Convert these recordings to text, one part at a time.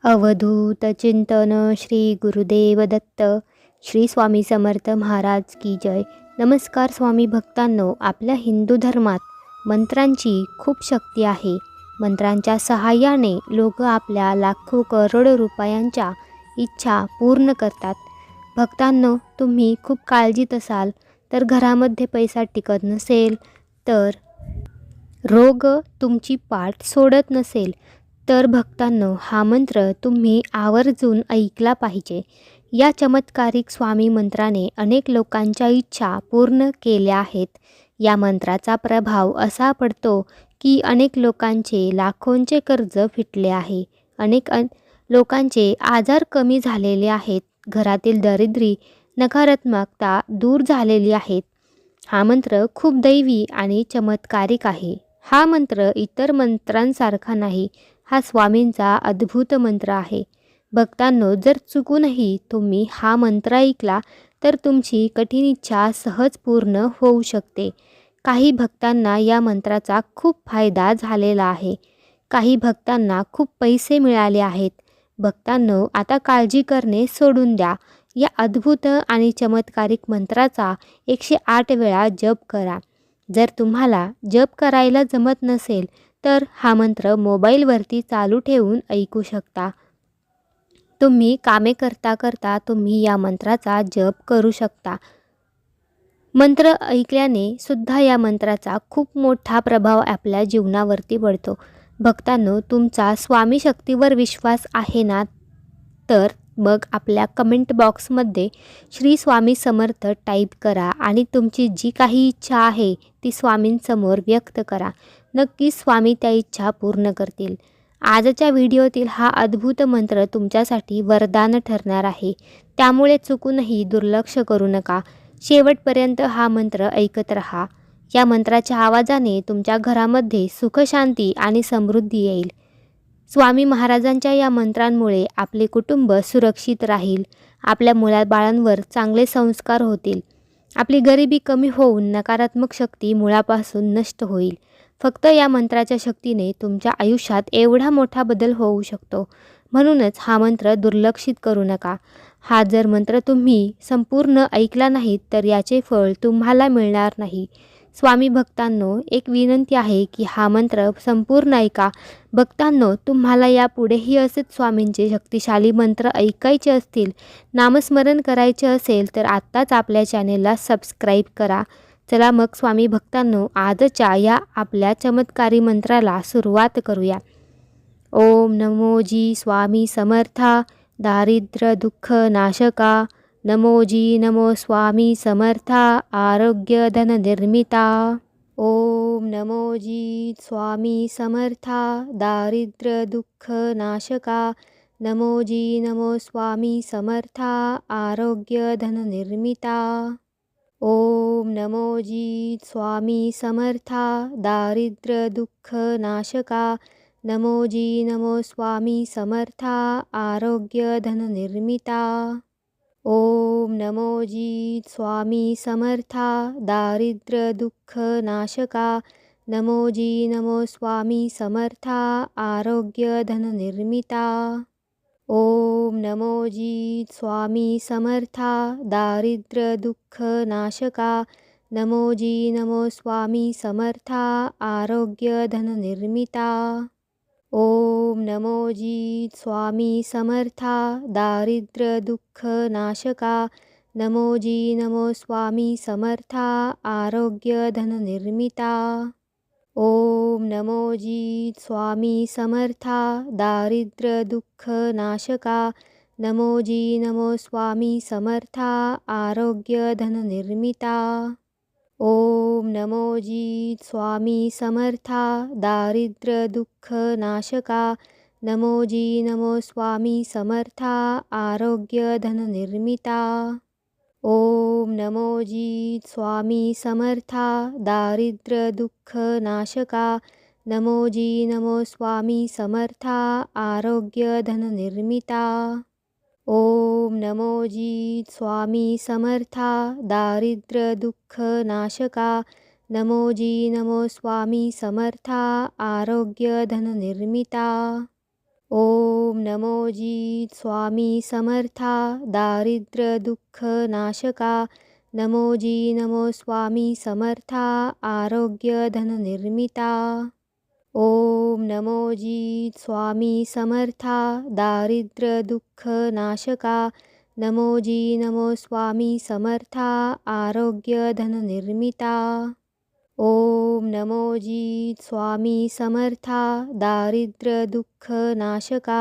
अवधूत चिंतन श्री गुरुदेव दत्त. श्री स्वामी समर्थ महाराज की जय. नमस्कार स्वामी भक्तांनो, आपल्या हिंदू धर्मात मंत्रांची खूप शक्ती आहे. मंत्रांच्या सहाय्याने लोक आपल्या लाखो करोडो रुपयांच्या इच्छा पूर्ण करतात. भक्तांनो, तुम्ही खूप काळजीत असाल तर घरामध्ये पैसा टिकत नसेल, तर रोग तुमची पाठ सोडत नसेल, तर भक्तांनो, हा मंत्र तुम्ही आवर्जून ऐकला पाहिजे. या चमत्कारिक स्वामी मंत्राने अनेक लोकांच्या इच्छा पूर्ण केल्या आहेत. या मंत्राचा प्रभाव असा पडतो की अनेक लोकांचे लाखोंचे कर्ज फिटले आहे. अनेक लोकांचे आजार कमी झालेले आहेत. घरातील दरिद्री नकारात्मकता दूर झालेली आहेत. हा मंत्र खूप दैवी आणि चमत्कारिक आहे. हा मंत्र इतर मंत्रांसारखा नाही. हा स्वामींचा अद्भुत मंत्र आहे. भक्तांनो, जर चुकूनही तुम्ही हा मंत्र ऐकला तर तुमची कठीण इच्छा सहज पूर्ण होऊ शकते. काही भक्तांना या मंत्राचा खूप फायदा झालेला आहे. काही भक्तांना खूप पैसे मिळाले आहेत. भक्तांनो, आता काळजी करणे सोडून द्या. या अद्भुत आणि चमत्कारिक मंत्राचा 108 वेळा जप करा. जर तुम्हाला जप करायला जमत नसेल तर हा मंत्र मोबाईलवरती चालू ठेवून ऐकू शकता. तुम्ही कामे करता करता तुम्ही या मंत्राचा जप करू शकता. मंत्र ऐकल्याने सुद्धा या मंत्राचा खूप मोठा प्रभाव आपल्या जीवनावरती पडतो. भक्तांनो, तुमचा स्वामी शक्तीवर विश्वास आहे ना? तर मग आपल्या कमेंट बॉक्समध्ये श्री स्वामी समर्थ टाईप करा आणि तुमची जी काही इच्छा आहे ती स्वामींसमोर व्यक्त करा. नक्कीच स्वामी त्या इच्छा पूर्ण करतील. आजच्या व्हिडिओतील हा अद्भुत मंत्र तुमच्यासाठी वरदान ठरणार आहे. त्यामुळे चुकूनही दुर्लक्ष करू नका. शेवटपर्यंत हा मंत्र ऐकत रहा. या मंत्राच्या आवाजाने तुमच्या घरामध्ये सुख, शांती आणि समृद्धी येईल. स्वामी महाराजांच्या या मंत्रांमुळे आपले कुटुंब सुरक्षित राहील. आपल्या मुलाबाळांवर चांगले संस्कार होतील. आपली गरिबी कमी होऊन नकारात्मक शक्ती मुळापासून नष्ट होईल. फक्त या मंत्राच्या शक्तीने तुमच्या आयुष्यात एवढा मोठा बदल होऊ शकतो. म्हणूनच हा मंत्र दुर्लक्षित करू नका. हा जर मंत्र तुम्ही संपूर्ण ऐकला नाहीत तर याचे फळ तुम्हाला मिळणार नाही. स्वामी भक्तांनो, एक विनंती आहे की हा मंत्र संपूर्ण ऐका. भक्तांनो, तुम्हाला यापुढेही असेच स्वामींचे शक्तिशाली मंत्र ऐकायचे असतील, नामस्मरण करायचे असेल तर आत्ताच आपल्या चॅनेलला सबस्क्राईब करा. चला मग स्वामी भक्तांनो, आजच्या या आपल्या चमत्कारी मंत्राला सुरुवात करूया. ओम नमो जी स्वामी समर्था, दारिद्र्य दुःख नाशका. नमो जी नमो स्वामी समर्था, आरोग्य धन निर्मिता. ओम नमो जी स्वामी समर्था, दारिद्र्य दुःख नाशका. नमो जी नमो स्वामी समर्था, आरोग्य धन निर्मिता. ओम नमो जी स्वामी समर्था, दारिद्र्य दुःख नाशका. नमो जी नमो स्वामी समर्था, आरोग्य धन निर्मिता. ओम नमो जी स्वामी समर्था, दारिद्र्य दुःख नाशका. नमो जी नमो स्वामी समर्था, आरोग्य धन निर्मिता. ओम नमो जी स्वामी समर्था, दारिद्र्य दुःख नाशका. नमो जी नमो स्वामी समर्था, आरोग्य धन निर्मिता. ओम नमो जी स्वामी समर्था, दारिद्र्य दुःख नाशका. नमो जी नमो स्वामी समर्था, आरोग्य धन निर्मिता. ओम नमो जी स्वामी समर्था, दारिद्र्य दुःख नाशका. नमो जी नमो स्वामी समर्था, आरोग्य धन निर्मिता. ओम नमो जी स्वामी समर्था, दारिद्र्य दुःख नाशका. नमो जी नमो स्वामी समर्था, आरोग्य धन निर्मिता. ओम नमो जी स्वामी समर्था, दारिद्र्य दुःख नाशका. नमो जी नमो स्वामी समर्था, आरोग्य धन निर्मिता. ओम नमो जी स्वामी समर्था, दारिद्र्य दुःख नाशका. नमो जी नमो स्वामी समर्था, आरोग्य धन निर्मिता. ओम नमो जी स्वामी समर्था दारिद्र्य दुःख नाशका। नमो जी नमो स्वामी समर्था आरोग्य धन निर्मिता। ओम नमो जी स्वामी समर्था दारिद्र्य दुःख नाशका। नमो जी नमो स्वामी समर्था आरोग्य धन निर्मिता। ओम नमो जी स्वामी समर्था दारिद्र्य दुःख नाशका।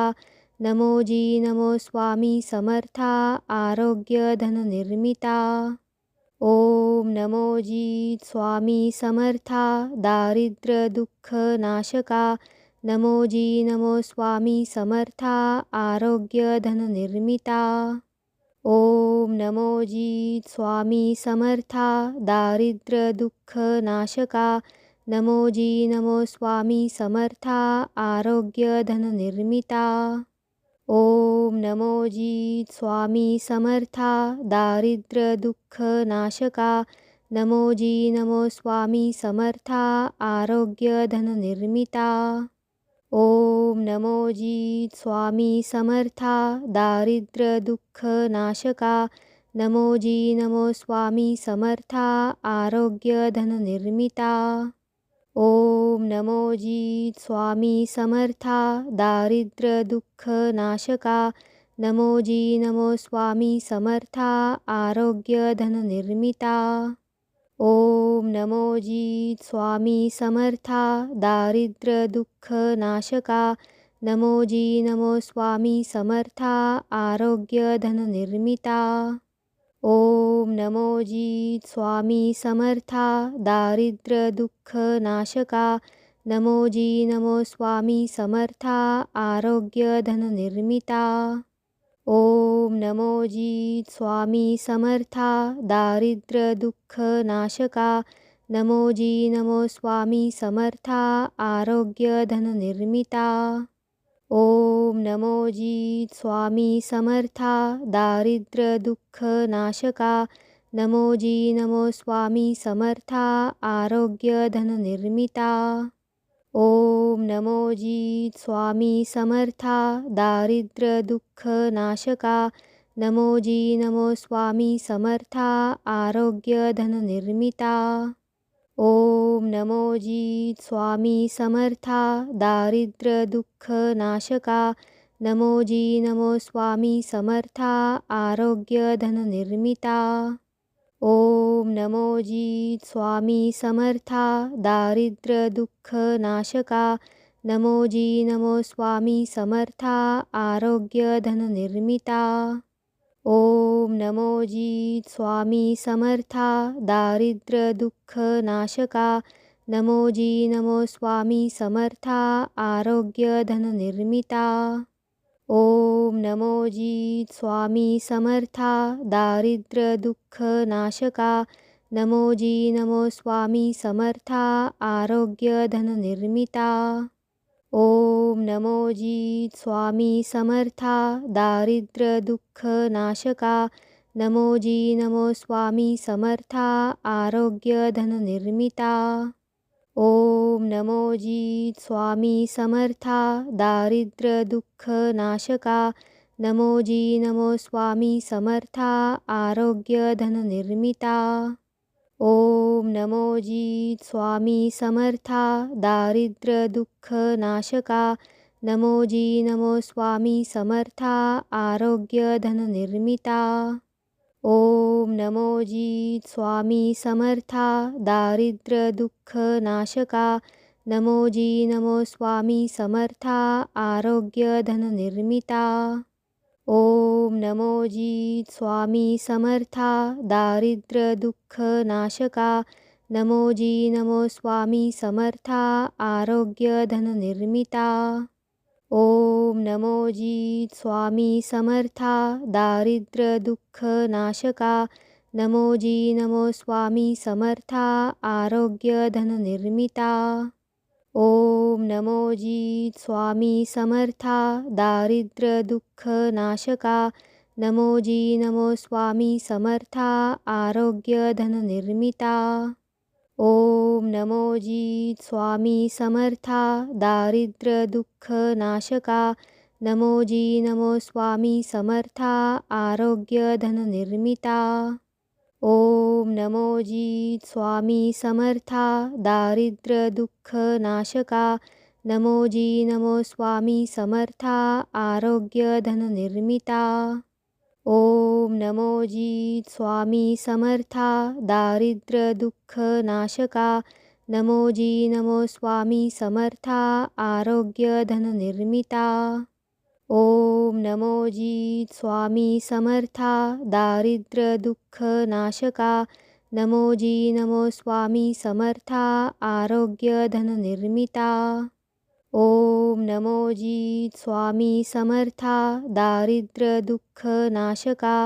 नमो जी नमो स्वामी समर्था आरोग्य धन निर्मिता। ओम नमो जी स्वामी समर्था दारिद्र्य दुःख नाशका। नमो जी नमो स्वामी समर्था आरोग्य धन निर्मिता। ओम नमो जी स्वामी समर्था दारिद्र्य दुःख नाशका। नमो जी नमो स्वामी समर्था आरोग्य धन निर्मिता। ओम नमो जी स्वामी समर्था दारिद्र्य दुःख नाशका। नमो जी नमो स्वामी समर्था आरोग्य धन निर्मिता। ओम नमो जी स्वामी समर्था दारिद्र्य दुःख नाशका। नमो जी नमो स्वामी समर्था आरोग्य धन निर्मिता। ओम नमो जी स्वामी समर्था दारिद्र्य दुःख नाशका। नमो जी नमो स्वामी समर्था आरोग्य धन निर्मिता। ओम नमो जी स्वामी समर्था दारिद्र्य दुःख नाशका। नमो जी नमो स्वामी समर्था आरोग्य धन निर्मिता। ओम नमो जी स्वामी समर्था दारिद्र्य दुःख नाशका। नमो जी नमो स्वामी समर्था आरोग्य धन निर्मिता। ओम नमो जी स्वामी समर्था दारिद्र्य दुःख नाशका। नमो जी नमो स्वामी समर्था आरोग्य धन निर्मिता। ओम नमो जी स्वामी समर्था दारिद्र्य दुःख नाशका। नमो जी नमो स्वामी समर्था आरोग्य धन निर्मिता। ओम नमो जी स्वामी समर्था दारिद्र्य दुःख नाशका। नमो जी नमो स्वामी समर्था आरोग्य धन निर्मिता। ओम नमो जी स्वामी समर्था दारिद्र्य दुःख नाशका। नमो जी नमो स्वामी समर्था आरोग्य धन निर्मिता। ओम नमो जी स्वामी समर्था दारिद्र्य दुःख नाशका। नमो जी नमो स्वामी समर्था आरोग्य धन निर्मिता। ओम नमो जी स्वामी समर्था दारिद्र्य दुःख नाशका। नमो जी नमो स्वामी समर्था आरोग्य धन निर्मिता। ओम नमो जी स्वामी समर्था दारिद्र्य दुःख नाशका। नमो जी नमो स्वामी समर्था आरोग्य धन निर्मिता। ओम नमो जी स्वामी समर्था दारिद्र्य दुःख नाशका। नमो जी नमो स्वामी समर्था आरोग्य धन निर्मिता। ओम नमो जी स्वामी समर्था दारिद्र्य दुःख नाशका। नमो जी नमो स्वामी समर्था आरोग्य धन निर्मिता। ओम नमो जी स्वामी समर्था दारिद्र्य दुःख नाशका। नमो जी नमो स्वामी समर्था आरोग्य धन निर्मिता। ओम नमो जी स्वामी समर्था दारिद्र्य दुःख नाशका। नमो जी नमो स्वामी समर्था आरोग्य धन निर्मिता। ओम नमो जी स्वामी समर्था दारिद्र्य दुःख नाशका। नमो जी नमो स्वामी समर्था आरोग्य धन निर्मिता। ओम नमो जी स्वामी समर्था दारिद्र्य दुःख नाशका। नमो जी नमो स्वामी समर्था आरोग्य धन निर्मिता। ओम नमो जी स्वामी समर्था दारिद्र्य दुःख नाशका। नमो जी नमो स्वामी समर्था आरोग्य धन निर्मिता। ओम नमो जी स्वामी समर्था दारिद्र्य दुःख नाशका। नमो जी नमो स्वामी समर्था आरोग्य धन निर्मिता। ओम नमो जी स्वामी समर्था दारिद्र्य दुःख नाशका। नमो जी नमो स्वामी समर्था आरोग्य धन निर्मिता। ओम नमो जी स्वामी समर्था दारिद्र्य दुःख नाशका। नमो जी नमो स्वामी समर्था आरोग्य धन निर्मिता। ओम नमो जी स्वामी समर्था दारिद्र्य दुःख नाशका। नमो जी नमो स्वामी समर्था आरोग्य धन निर्मिता। ओम नमो जी स्वामी समर्था दारिद्र्य दुःख नाशका।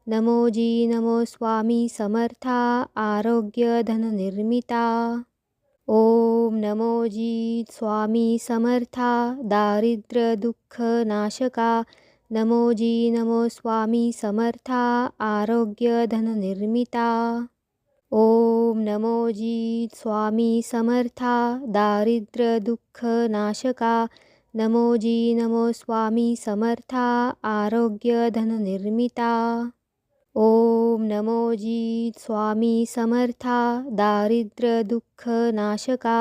नमो जी नमो स्वामी समर्था आरोग्य धन निर्मिता। ओम नमो जी स्वामी समर्था दारिद्र्य दुःख नाशका। नमो जी नमो स्वामी समर्था आरोग्य धन निर्मिता। ओम नमो जी स्वामी समर्था दारिद्र्य दुःख नाशका। नमो जी नमो स्वामी समर्था आरोग्य धन निर्मिता। ओम नमो जी स्वामी समर्था दारिद्र्य दुःख नाशका।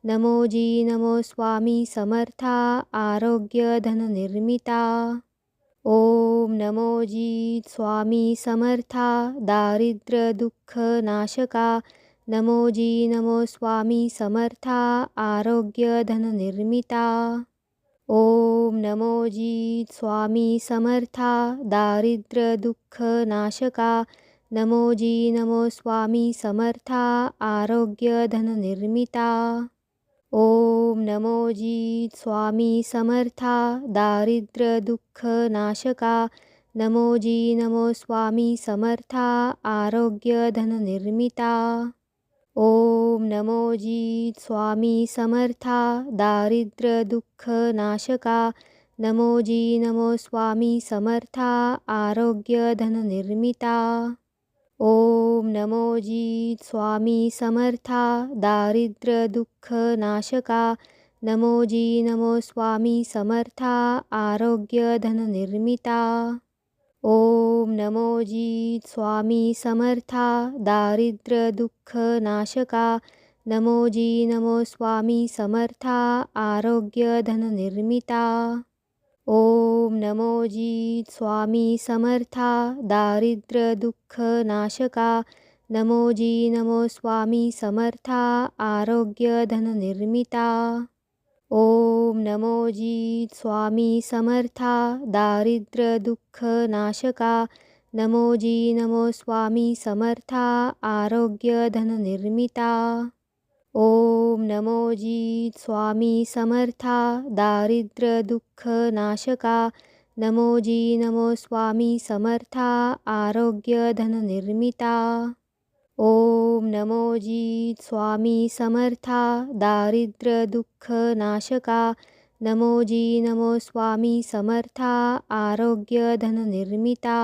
नमो जी नमो स्वामी समर्था आरोग्य धन निर्मिता। ओम नमो जी स्वामी समर्था दारिद्र्य दुःख नाशका। नमो जी नमो स्वामी समर्था आरोग्य धन निर्मिता। ओम नमो जी स्वामी समर्था दारिद्र्य दुःख नाशका। नमो जी नमो स्वामी समर्था आरोग्य धन निर्मिता। ओम नमो जी स्वामी समर्था दारिद्र्य दुःख नाशका। नमो जी नमो स्वामी समर्था आरोग्य धन निर्मिता। ओम नमो जी स्वामी समर्था दारिद्र्य दुःख नाशका। नमो जी नमो स्वामी समर्था आरोग्य धन निर्मिता। ओम नमो जी स्वामी समर्था दारिद्र्य दुःख नाशका। नमो जी नमो स्वामी समर्था आरोग्य धन निर्मिता। ओम नमो जी स्वामी समर्था दारिद्र्य दुःख नाशका। नमो जी नमो स्वामी समर्था आरोग्य धन निर्मिता। ओम नमो जी स्वामी समर्था दारिद्र्य दुःख नाशका। नमो जी नमो स्वामी समर्था आरोग्य धन निर्मिता। ओम नमो जी स्वामी समर्था दारिद्र्य दुःख नाशका। नमो जी नमो स्वामी समर्था आरोग्य धन निर्मिता। ओम नमो जी स्वामी समर्था दारिद्र्य दुःख नाशका। नमो जी नमो स्वामी समर्था आरोग्य धन निर्मिता। ओम नमो जी स्वामी समर्था दारिद्र्य दुःख नाशका। नमो जी नमो स्वामी समर्था आरोग्य धन निर्मिता।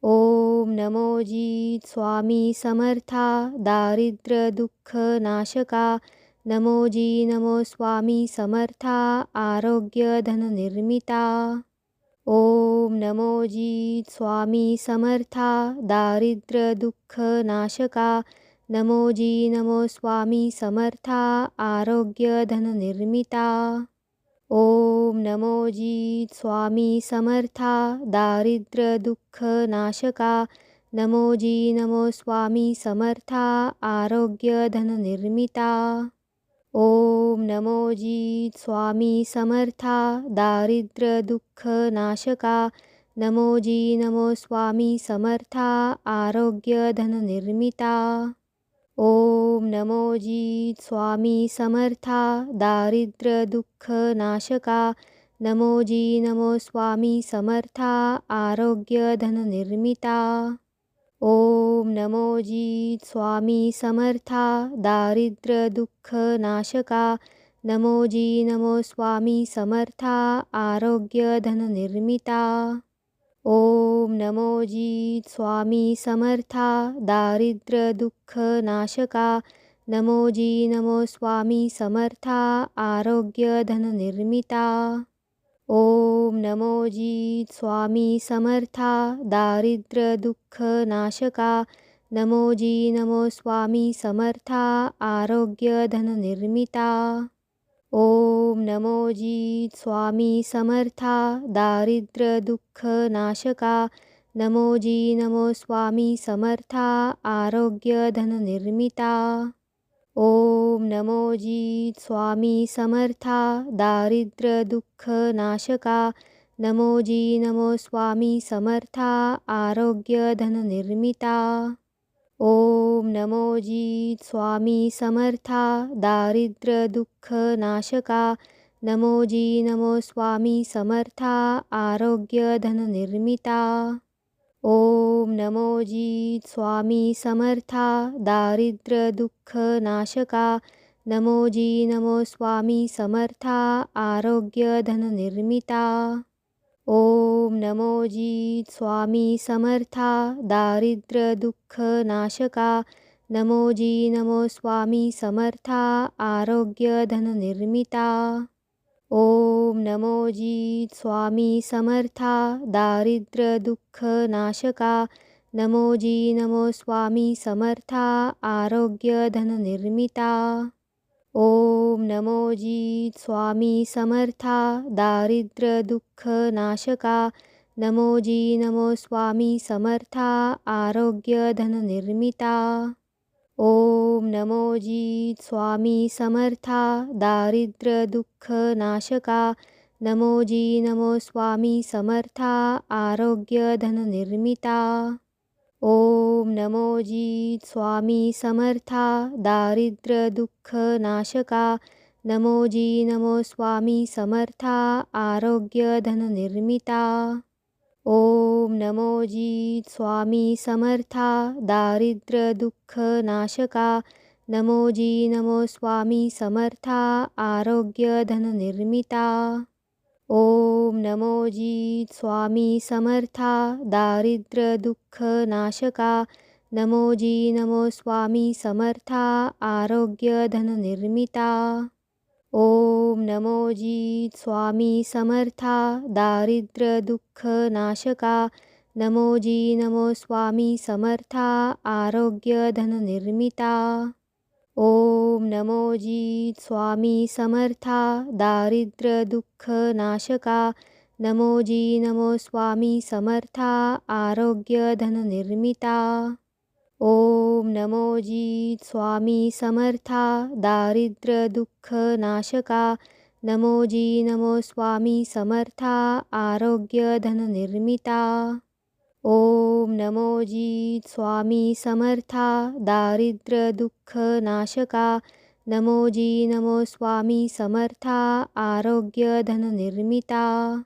ओम नमो जी स्वामी समर्था दारिद्र्य दुःख नाशका। नमो जी नमो स्वामी समर्था आरोग्य धन निर्मिता। ओम नमो जी स्वामी समर्था दारिद्र्य दुःख नाशका। नमो जी नमो स्वामी समर्था आरोग्य धन निर्मिता। ओम नमो जी स्वामी समर्था दारिद्र्य दुःख नाशका। नमो जी नमो स्वामी समर्था आरोग्य धन निर्मिता। ओम नमो जी स्वामी समर्था दारिद्र्य दुःख नाशका। नमो जी नमो स्वामी समर्था आरोग्य धन निर्मिता। ओम नमो जी स्वामी समर्था दारिद्र्य दुःख नाशका। नमो जी नमो स्वामी समर्था आरोग्य धन निर्मिता। ओम नमो जी स्वामी समर्था दारिद्र्य दुःख नाशका। नमो जी नमो स्वामी समर्था आरोग्य धन निर्मिता। ओम नमो जी स्वामी समर्था दारिद्र्य दुःख नाशका। नमो जी नमो स्वामी समर्था आरोग्य धन निर्मिता। ओम नमो जी स्वामी समर्था दारिद्र्य दुःख नाशका। नमो जी नमो स्वामी समर्था आरोग्य धन निर्मिता। ओम नमो जी स्वामी समर्था दारिद्र्य दुःख नाशका। नमो जी नमो स्वामी समर्था आरोग्य धन निर्मिता। ओम नमो जी स्वामी समर्था दारिद्र्य दुःख नाशका। नमो जी नमो स्वामी समर्था आरोग्य धन निर्मिता। ओम नमो जी स्वामी समर्था दारिद्र्य दुःख नाशका। नमो जी नमो स्वामी समर्था आरोग्य धन निर्मिता। ओम नमो जी स्वामी समर्था दारिद्र्य दुःख नाशका। नमो जी नमो स्वामी समर्था आरोग्य धन निर्मिता। ओम नमो जी स्वामी समर्था दारिद्र्य दुःख नाशका। नमो जी नमो स्वामी समर्था आरोग्य धन निर्मिता। ओम नमो जी स्वामी समर्था दारिद्र्य दुःख नाशका। नमो जी नमो स्वामी समर्था आरोग्य धन निर्मिता। ओम नमो जी स्वामी समर्था दारिद्र्य दुःख नाशका। नमो जी नमो स्वामी समर्था आरोग्य धन निर्मिता। ओम नमो जी स्वामी समर्था दारिद्र्य दुःख नाशका। नमो जी नमो स्वामी समर्था आरोग्य धन निर्मिता। ओम नमो जी स्वामी समर्था दारिद्र्य दुःख नाशका। नमो जी नमो स्वामी समर्था आरोग्य धन निर्मिता। ओम नमो जी स्वामी समर्था दारिद्र्य दुःख नाशका। नमो जी नमो स्वामी समर्था आरोग्य धन निर्मिता। ओम नमो जी स्वामी समर्था दारिद्र्य दुःख नाशका। नमो जी नमो स्वामी समर्था आरोग्य धन निर्मिता। ओम नमो जी स्वामी समर्था दारिद्र्य दुःख नाशका। नमो जी नमो स्वामी समर्था आरोग्य धन निर्मिता। ओम नमो जी स्वामी समर्था दारिद्र्य दुःख नाशका। नमो जी नमो स्वामी समर्था आरोग्य धन निर्मिता। ओम नमो जी स्वामी समर्था दारिद्र्य दुःख नाशका। नमो जी नमो स्वामी समर्था आरोग्य धन निर्मिता। ओम नमो जी स्वामी समर्था दारिद्र्य दुःख नाशका। नमो जी नमो स्वामी समर्था आरोग्य धन निर्मिता।